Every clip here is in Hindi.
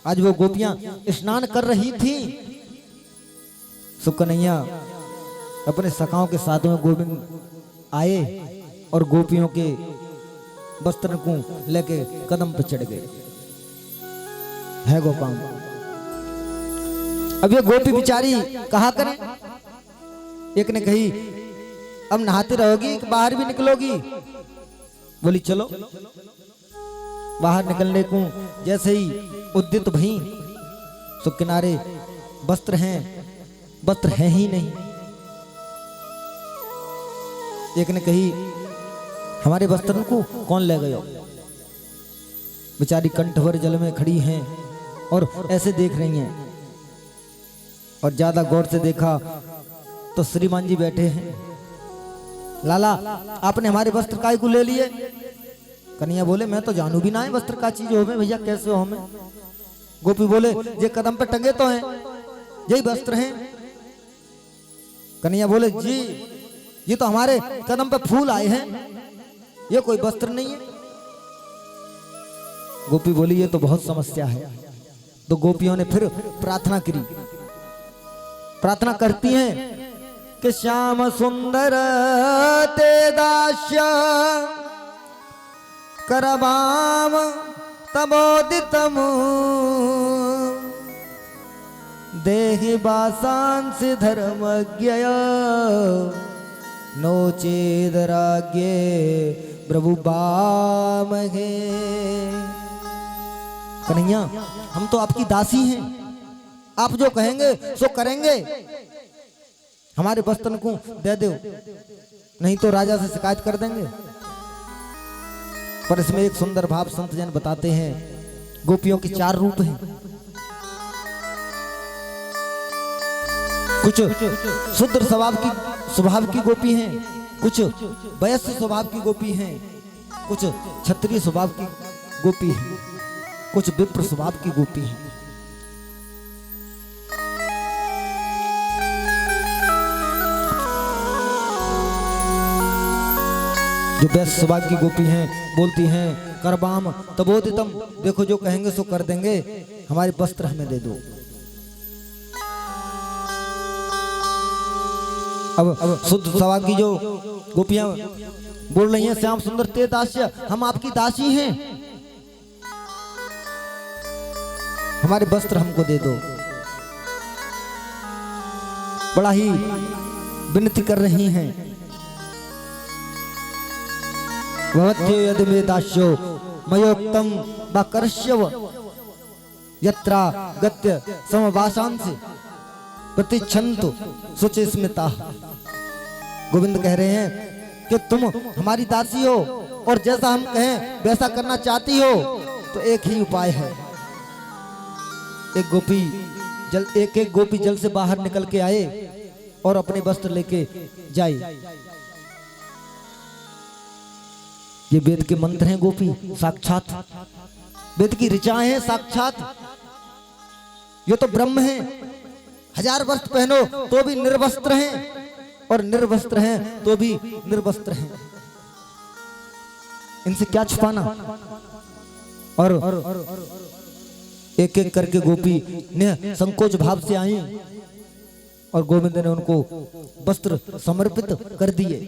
आज वो गोपियां स्नान कर रही थी। सो कन्हैया अपने सखाओं के साथ में गोविंद आए और गोपियों के वस्त्र को लेके कदम पर चढ़ गए। है गोपाल, अब ये गोपी बिचारी कहा करें। एक ने कही अब नहाते रहोगी कि बाहर भी निकलोगी? बोली चलो। बाहर निकलने को जैसे ही उद्यत भई तो किनारे वस्त्र हैं ही नहीं। एक ने कही हमारे वस्त्र को कौन ले गया? बेचारी कंठभर जल में खड़ी हैं और ऐसे देख रही हैं। और ज्यादा गौर से देखा तो श्रीमान जी बैठे हैं। लाला आपने हमारे वस्त्र काय को ले लिए? कन्हैया बोले मैं तो जानू भी ना है वस्त्र का चीज हो में भैया, कैसे हो में? गोपी बोले ये कदम पे टंगे तो हैं, यही वस्त्र हैं। कन्हैया बोले जी ये तो हमारे कदम पे फूल आए हैं, ये कोई वस्त्र नहीं है। गोपी बोली ये तो बहुत समस्या है। तो गोपियों ने फिर प्रार्थना करी। प्रार्थना करती हैं कि श्याम सुंदर ते दास्य करबाम तबोदितम देहि बासांसि धर्मज्ञ नो चेदराज्ञे प्रभु बामहे। कन्हैया हम तो आपकी दासी हैं, आप जो कहेंगे सो करेंगे। हमारे वस्त्र को दे दो, नहीं तो राजा से शिकायत कर देंगे। पर इसमें एक सुंदर भाव संत जन बताते हैं। गोपियों के 4 रूप हैं। कुछ शुद्ध स्वभाव की गोपी हैं, कुछ वयस्क स्वभाव की गोपी हैं, कुछ क्षत्रिय स्वभाव की गोपी हैं, कुछ विप्र स्वभाव की गोपी हैं। जो वैश्य स्वभाव की गोपी हैं बोलती हैं करबाम तबोदितम, देखो जो कहेंगे सो कर देंगे, हमारे वस्त्र हमें दे दो। अब शुद्ध स्वभाव की जो गोपियां बोल रही हैं श्याम सुंदर ते दास्य, हम आपकी दासी हैं, हमारे वस्त्र हमको दे दो। बड़ा ही विनती कर रही हैं। भवत्यो यदि मे दास्यो मयोक्तम बाकर्ष्यव यत्रा गत्य समवासांसि प्रतिच्छन्तु शुचि स्मिता। गोविंद कह रहे हैं कि तुम हमारी दासी हो और जैसा हम कहें वैसा करना चाहती हो, तो एक ही उपाय है। एक गोपी जल से बाहर निकल के आए और अपने वस्त्र लेके जाए। ये वेद के मंत्र हैं गोपी, साक्षात वेद की ऋचाएं हैं साक्षात। ये तो ब्रह्म हैं। 1000 वस्त्र पहनो तो भी निर्वस्त्र हैं, और निर्वस्त्र हैं तो भी निर्वस्त्र हैं। इनसे क्या छुपाना। और एक एक करके गोपी ने संकोच भाव से आई और गोविंद ने उनको वस्त्र समर्पित कर दिए।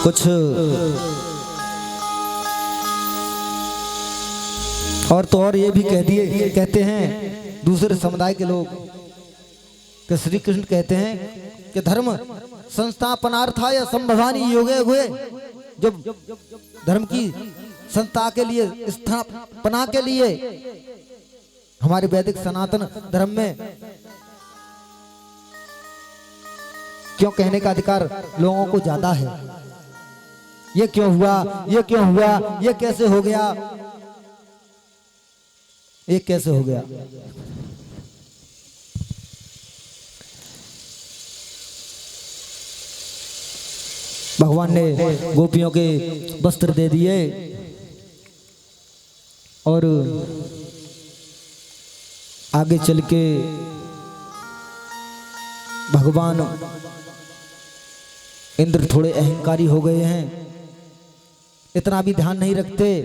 कुछ और तो और ये भी कहते हैं दूसरे समुदाय के लोग कि श्री कृष्ण कहते हैं कि धर्म संस्थापनार्थाय संभवानी योगे हुए। जब धर्म की संस्था के लिए, स्थापना के लिए हमारे वैदिक सनातन धर्म में क्यों कहने का अधिकार लोगों को ज्यादा है। ये क्यों हुआ, ये क्यों हुआ, ये कैसे हो गया, ये कैसे हो गया। भगवान ने गोपियों के वस्त्र दे दिए और आगे चल के भगवान इंद्र थोड़े अहंकारी हो गए हैं, इतना भी ध्यान नहीं रखते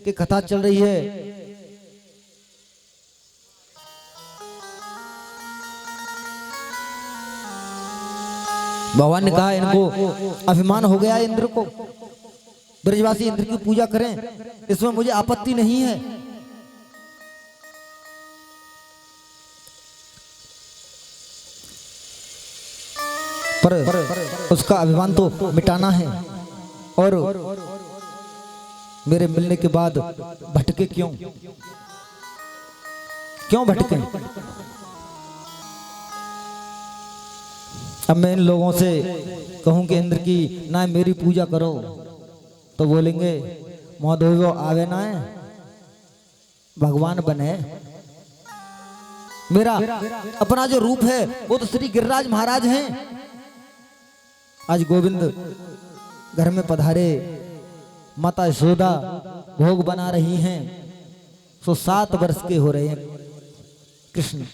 कि कथा चल रही है। भगवान ने कहा इनको अभिमान हो गया इंद्र को, ब्रजवासी इंद्र की पूजा करें, इसमें मुझे आपत्ति नहीं है। पर उसका अभिमान तो मिटाना है। और मेरे मिलने के बाद भटके क्यों भटके? अब मैं इन लोगों से कहूं कि इंद्र की ना मेरी पूजा करो तो बोलेंगे महोदय वो आवे ना है, भगवान बने। मेरा अपना जो रूप है वो तो श्री गिरिराज महाराज हैं। आज गोविंद घर में पधारे, माता यशोदा भोग बना रही हैं। 7 वर्ष के हो रहे हैं कृष्ण,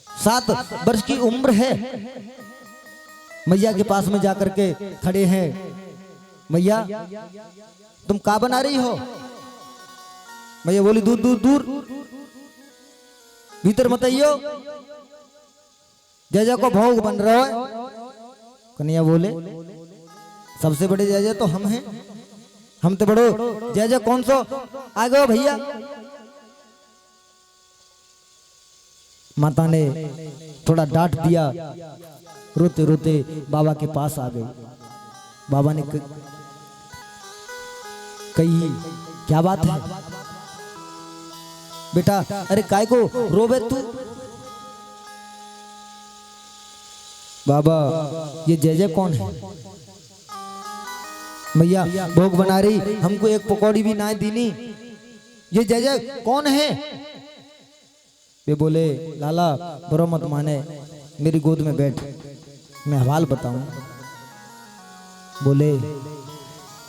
7 वर्ष की उम्र है। मैया के पास में जाकर के खड़े हैं, मैया तुम क्या बना रही हो? मैया बोली दूर दूर दूर, भीतर मत आइयो, जय जय को भोग बन रहा है। कन्हैया बोले सबसे बड़े जय जय तो हम हैं, हम तो बड़ो जय जय कौन सो आ गए भैया। माता ने थोड़ा डांट दिया, रोते रोते बाबा के पास आ गई। बाबा ने कही क्या बात है बेटा? अरे काय को रोबे तू? बाबा ये जय जय कौन है? मैया भोग बना रही, हमको एक पकौड़ी भी ना दीनी, ये जय जय कौन है? वे बोले लाला बुरा मत माने, मेरी गोद में बैठ, मैं हवाल बताऊं। बोले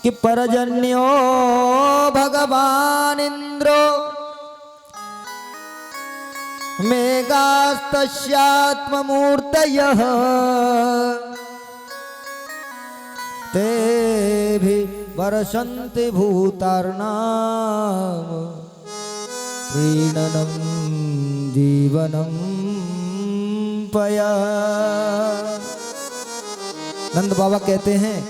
कि परजन्यो भगवान इंद्रो मेघास्तस्यात्ममूर्तयः ते भी वर्षन्ति भूतार्णाम प्रीणनं जीवनं पया। नंद बाबा कहते हैं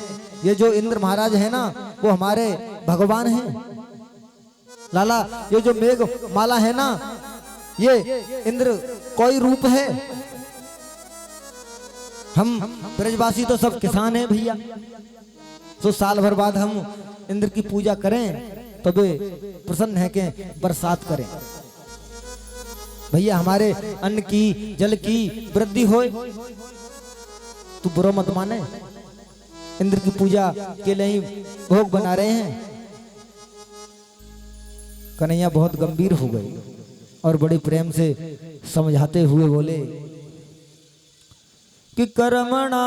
ये जो इंद्र महाराज है ना वो हमारे भगवान हैं। लाला ये जो मेघ माला है ना ये इंद्र कोई रूप है। हम ब्रजवासी तो सब किसान हैं भैया, तो साल भर बाद हम इंद्र की पूजा करें तो वे प्रसन्न है कि बरसात करें। भैया हमारे अन्न की जल की वृद्धि होए, तू बुरा मत माने, इंद्र की पूजा के लिए ही भोग बना रहे हैं। कन्हैया बहुत गंभीर हो गए और बड़े प्रेम से समझाते हुए बोले कि कर्मणा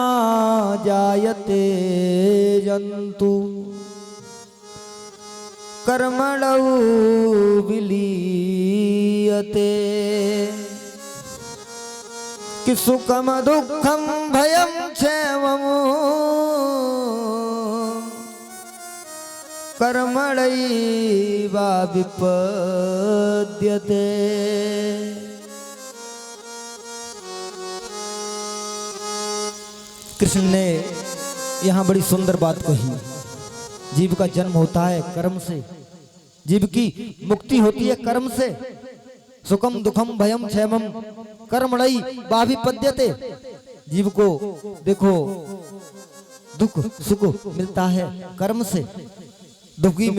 जायते जंतु कर्मणौ विलीयते कि सुखम दुखम भयम क्षेमम कर्मणैवा विपद्यते। कृष्ण ने यहाँ बड़ी सुंदर बात कही। जीव का जन्म होता है कर्म से, जीव की मुक्ति होती है कर्म से। सुखम दुखम भयम क्षेमम कर्मणि वाभिपद्यते। जीव को देखो दुख सुख मिलता है कर्म से, दुखी